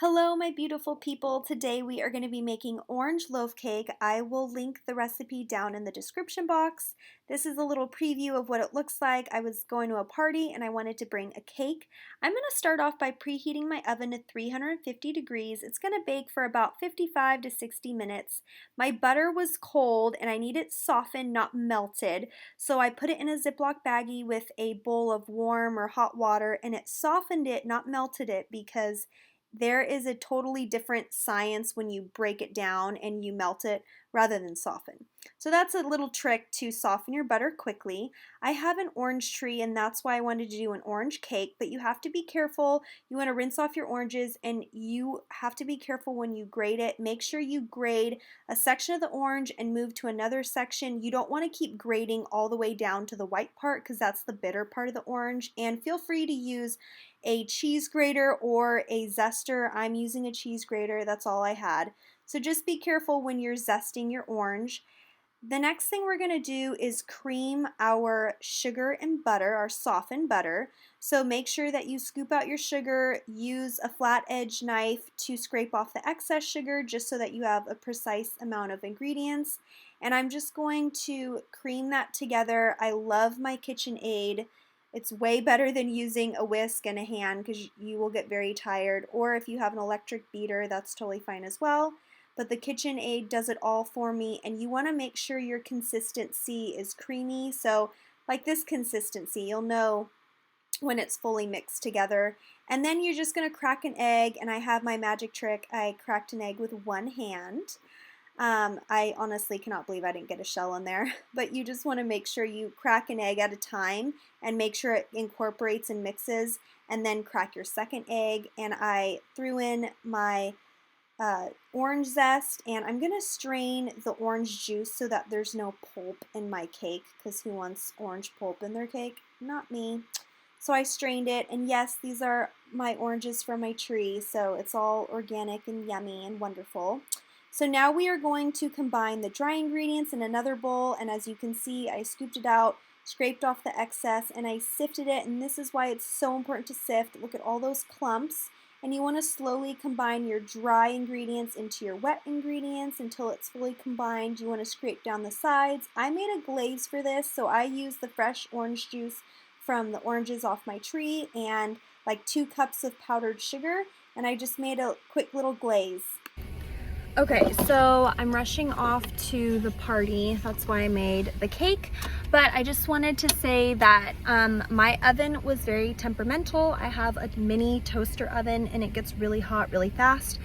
Hello, my beautiful people. Today we are going to be making orange loaf cake. I will link the recipe down in the description box. This is a little preview of what it looks like. I was going to a party and I wanted to bring a cake. I'm going to start off by preheating my oven to 350 degrees. It's going to bake for about 55 to 60 minutes. My butter was cold and I need it softened, not melted. So I put it in a Ziploc baggie with a bowl of warm or hot water, and it softened it, not melted it, because there is a totally different science when you break it down and you melt it rather than soften. So that's a little trick to soften your butter quickly. I have an orange tree and that's why I wanted to do an orange cake, but you have to be careful. You want to rinse off your oranges and you have to be careful when you grate it. Make sure you grate a section of the orange and move to another section. You don't want to keep grating all the way down to the white part because that's the bitter part of the orange. And feel free to use a cheese grater or a zester. I'm using a cheese grater, that's all I had. So just be careful when you're zesting your orange. The next thing we're going to do is cream our sugar and butter, our softened butter. So make sure that you scoop out your sugar, use a flat edge knife to scrape off the excess sugar just so that you have a precise amount of ingredients. And I'm just going to cream that together. I love my KitchenAid. It's way better than using a whisk and a hand because you will get very tired. Or if you have an electric beater, that's totally fine as well. But the KitchenAid does it all for me, and you want to make sure your consistency is creamy. So like this consistency, you'll know when it's fully mixed together. And then you're just going to crack an egg, and I have my magic trick. I cracked an egg with one hand. I honestly cannot believe I didn't get a shell in there, but you just want to make sure you crack an egg at a time and make sure it incorporates and mixes, and then crack your second egg. And I threw in my orange zest, and I'm going to strain the orange juice so that there's no pulp in my cake, because who wants orange pulp in their cake? Not me. So I strained it, and yes, these are my oranges from my tree, so it's all organic and yummy and wonderful. So now we are going to combine the dry ingredients in another bowl, and as you can see, I scooped it out, scraped off the excess, and I sifted it, and this is why it's so important to sift. Look at all those clumps, and you want to slowly combine your dry ingredients into your wet ingredients until it's fully combined. You want to scrape down the sides. I made a glaze for this, so I used the fresh orange juice from the oranges off my tree and like 2 cups of powdered sugar, and I just made a quick little glaze. Okay, so I'm rushing off to the party. That's why I made the cake. But I just wanted to say that my oven was very temperamental. I have a mini toaster oven and it gets really hot really fast.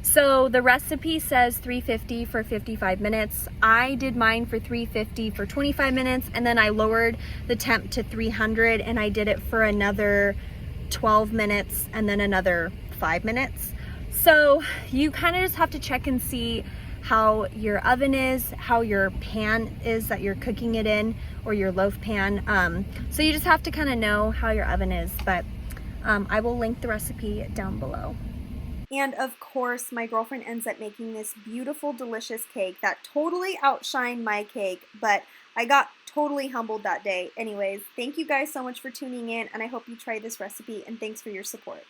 So the recipe says 350 for 55 minutes. I did mine for 350 for 25 minutes, and then I lowered the temp to 300 and I did it for another 12 minutes and then another 5 minutes. So you kind of just have to check and see how your oven is, how your pan is that you're cooking it in, or your loaf pan. So you just have to kind of know how your oven is, but I will link the recipe down below. And of course, my girlfriend ends up making this beautiful, delicious cake that totally outshined my cake, but I got totally humbled that day. Anyways, thank you guys so much for tuning in, and I hope you try this recipe, and thanks for your support.